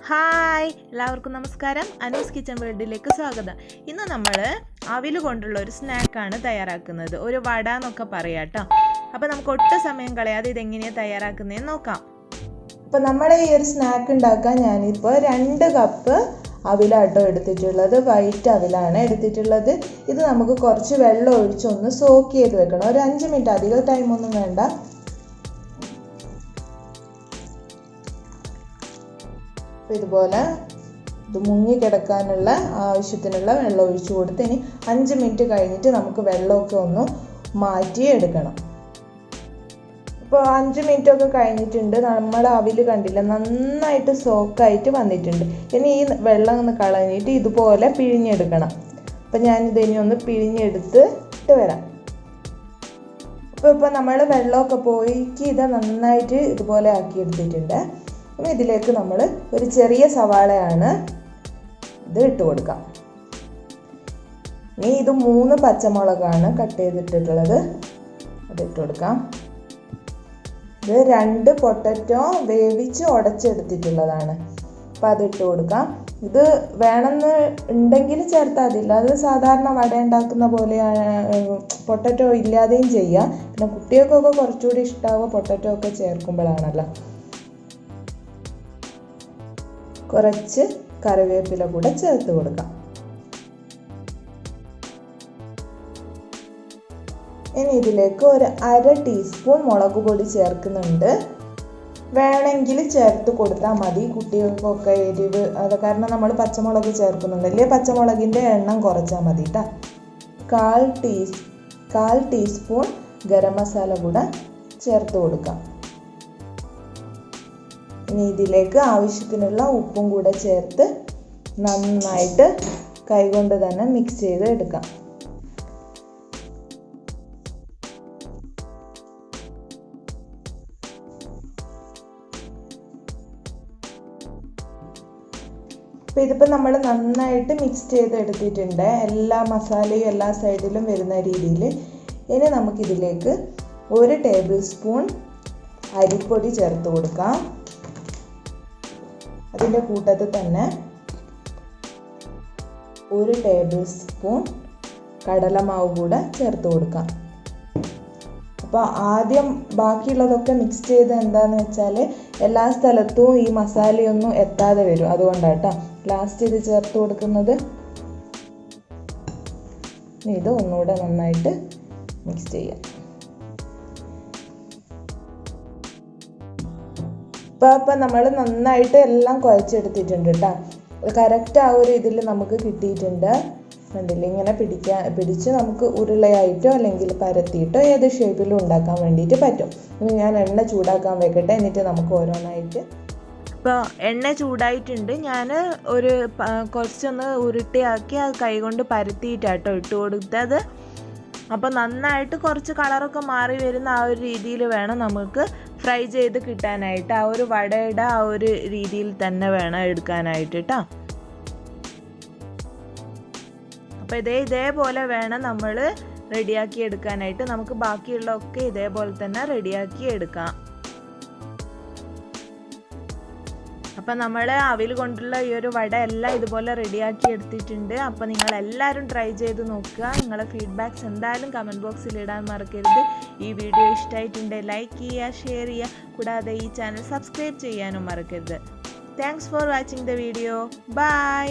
Hi എല്ലാവർക്കും നമസ്കാരം. Anu's kitchen വേൾഡിലേക്ക് സ്വാഗതം. ഇന്ന് നമ്മൾ അവിൽ കൊണ്ടുള്ള ഒരു സ്നാക്കാണ് തയ്യാറാക്കുന്നത്. ഒരു വട എന്നൊക്കെ പറയാം കേട്ടോ. അപ്പോൾ നമുക്ക് ഒട്ടും സമയം കളയാതെ ഇതെങ്ങനെയാണ് തയ്യാറാക്കുന്നതെന്ന് നോക്കാം. അപ്പോൾ നമ്മുടെ ഈ ഒരു സ്നാക്ക് ഉണ്ടാക്കാൻ ഞാനിപ്പോൾ 2 കപ്പ് അവിലാട്ടോ എടുത്തിട്ടുള്ളത്. വൈറ്റ് അവിലാണ് എടുത്തിട്ടുള്ളത്. ഇത് നമുക്ക് കുറച്ച് വെള്ളം ഒഴിച്ചൊന്ന് സോക്ക് ചെയ്ത് വെക്കണം. ഒരു 5 മിനിറ്റ്, അധികം ടൈമൊന്നും വേണ്ട. ഇതുപോലെ ഇത് മുങ്ങി കിടക്കാനുള്ള ആവശ്യത്തിനുള്ള വെള്ളം ഒഴിച്ചു കൊടുത്ത് ഇനി 5 മിനിറ്റ് കഴിഞ്ഞിട്ട് നമുക്ക് വെള്ളമൊക്കെ ഒന്ന് മാറ്റി എടുക്കണം. ഇപ്പോൾ 5 മിനിറ്റൊക്കെ കഴിഞ്ഞിട്ടുണ്ട്. നമ്മുടെ അവിൽ കണ്ടില്ല, നന്നായിട്ട് സോക്കായിട്ട് വന്നിട്ടുണ്ട്. ഇനി ഈ വെള്ളം ഒന്ന് കളഞ്ഞിട്ട് ഇതുപോലെ പിഴിഞ്ഞെടുക്കണം. അപ്പം ഞാനിതിനി ഒന്ന് പിഴിഞ്ഞെടുത്തിട്ട് വരാം. ഇപ്പോൾ നമ്മൾ വെള്ളമൊക്കെ പോയിക്ക് ഇത് നന്നായിട്ട് ഇതുപോലെ ആക്കി എടുത്തിട്ടുണ്ട്. ഇനി ഇതിലേക്ക് നമ്മൾ ഒരു ചെറിയ സവാളയാണ് ഇത് ഇട്ട് കൊടുക്കാം. ഇനി ഇത് 3 പച്ചമുളകാണ് കട്ട് ചെയ്തിട്ടുള്ളത്, അത് ഇട്ട് കൊടുക്കാം. ഇത് 2 പൊട്ടറ്റോ വേവിച്ച് ഉടച്ചെടുത്തിട്ടുള്ളതാണ്, അപ്പം അതിട്ട് കൊടുക്കാം. ഇത് വേണമെന്ന് ഉണ്ടെങ്കിൽ ചേർത്താൽ അതില്ല, അത് സാധാരണ വട ഉണ്ടാക്കുന്ന പോലെയാണ്. പൊട്ടറ്റോ ഇല്ലാതെയും ചെയ്യാം. പിന്നെ കുട്ടികൾക്കൊക്കെ കുറച്ചുകൂടി ഇഷ്ടമാവുക പൊട്ടറ്റോ ഒക്കെ ചേർക്കുമ്പോഴാണല്ലോ. കുറച്ച് കറിവേപ്പില കൂടെ ചേർത്ത് കൊടുക്കാം. ഇനി ഇതിലേക്ക് ഒരു 1/2 ടീസ്പൂൺ മുളക് പൊടി ചേർക്കുന്നുണ്ട്. വേണമെങ്കിൽ ചേർത്ത് കൊടുത്താൽ മതി, കുട്ടികൾക്കൊക്കെ എരിവ് അത് കാരണം നമ്മൾ പച്ചമുളക് ചേർക്കുന്നുണ്ട്. അല്ലേ പച്ചമുളകിൻ്റെ എണ്ണം കുറച്ചാൽ മതി കേട്ടോ. 1/4 ടീസ്പൂൺ ഗരം മസാല കൂടെ ചേർത്ത് കൊടുക്കാം. ഇനി ഇതിലേക്ക് ആവശ്യത്തിനുള്ള ഉപ്പും കൂടെ ചേർത്ത് നന്നായിട്ട് കൈകൊണ്ട് തന്നെ മിക്സ് ചെയ്ത് എടുക്കാം. അപ്പോൾ ഇതിപ്പോൾ നമ്മൾ നന്നായിട്ട് മിക്സ് ചെയ്ത് എടുത്തിട്ടുണ്ട്, എല്ലാ മസാലയും എല്ലാ സൈഡിലും വരുന്ന രീതിയിൽ. ഇനി നമുക്കിതിലേക്ക് 1 ടേബിൾ സ്പൂൺ അരിപ്പൊടി ചേർത്ത് കൊടുക്കാം. അതിൻ്റെ കൂട്ടത്തിൽ തന്നെ 1 ടേബിൾ സ്പൂൺ കടലമാവ് കൂടെ ചേർത്ത് കൊടുക്കാം. അപ്പോൾ ആദ്യം ബാക്കിയുള്ളതൊക്കെ മിക്സ് ചെയ്ത് എന്താണെന്ന് വെച്ചാൽ എല്ലാ സ്ഥലത്തും ഈ മസാലയൊന്നും എത്താതെ വരും, അതുകൊണ്ടാണ് കേട്ടോ ലാസ്റ്റ് ഇത് ചേർത്ത് കൊടുക്കുന്നത്. ഇത് ഒന്നുകൂടെ നന്നായിട്ട് മിക്സ് ചെയ്യാം. അപ്പോൾ നമ്മൾ നന്നായിട്ട് എല്ലാം കുഴച്ചെടുത്തിട്ടുണ്ട് കേട്ടോ. കറക്റ്റ് ആ ഒരു ഇതിൽ നമുക്ക് കിട്ടിയിട്ടുണ്ട്. കണ്ടില്ല, ഇങ്ങനെ പിടിച്ച് നമുക്ക് ഉരുളയായിട്ടോ അല്ലെങ്കിൽ പരത്തിയിട്ടോ ഏത് ഷേപ്പിലും ഉണ്ടാക്കാൻ വേണ്ടിയിട്ട് പറ്റും. ഇനി ഞാൻ എണ്ണ ചൂടാക്കാൻ വെക്കട്ടെ, എന്നിട്ട് നമുക്ക് ഓരോന്നായിട്ട്. ഇപ്പോൾ എണ്ണ ചൂടായിട്ടുണ്ട്. ഞാൻ കുറച്ചൊന്ന് ഉരുട്ടിയാക്കി അത് കൈകൊണ്ട് പരത്തിയിട്ടാട്ടോ ഇട്ട് കൊടുത്തത്. അപ്പോൾ നന്നായിട്ട് കുറച്ച് കളറൊക്കെ മാറി വരുന്ന ആ ഒരു രീതിയിൽ വേണം നമുക്ക് ഫ്രൈ ചെയ്ത് കിട്ടാനായിട്ട്. ആ ഒരു വടയുടെ ആ ഒരു രീതിയിൽ തന്നെ വേണം എടുക്കാനായിട്ട് കേട്ടോ. അപ്പോൾ ഇതേപോലെ വേണം നമ്മൾ റെഡിയാക്കി എടുക്കാനായിട്ട്. നമുക്ക് ബാക്കിയുള്ളതൊക്കെ ഇതേപോലെ തന്നെ റെഡിയാക്കി എടുക്കാം. അപ്പം നമ്മൾ അവിൽ കൊണ്ടുള്ള ഈ ഒരു വട എല്ലാം ഇതുപോലെ റെഡിയാക്കി എടുത്തിട്ടുണ്ട്. അപ്പോൾ നിങ്ങളെല്ലാവരും ട്രൈ ചെയ്ത് നോക്കുക. നിങ്ങളെ ഫീഡ്ബാക്ക്സ് എന്തായാലും കമൻറ്റ് ബോക്സിൽ ഇടാൻ മറക്കരുത്. ഈ വീഡിയോ ഇഷ്ടമായിട്ടുണ്ടെങ്കിൽ ലൈക്ക് ചെയ്യുക, ഷെയർ ചെയ്യുക, കൂടാതെ ഈ ചാനൽ സബ്സ്ക്രൈബ് ചെയ്യാനും മറക്കരുത്. Thanks for watching the video. By.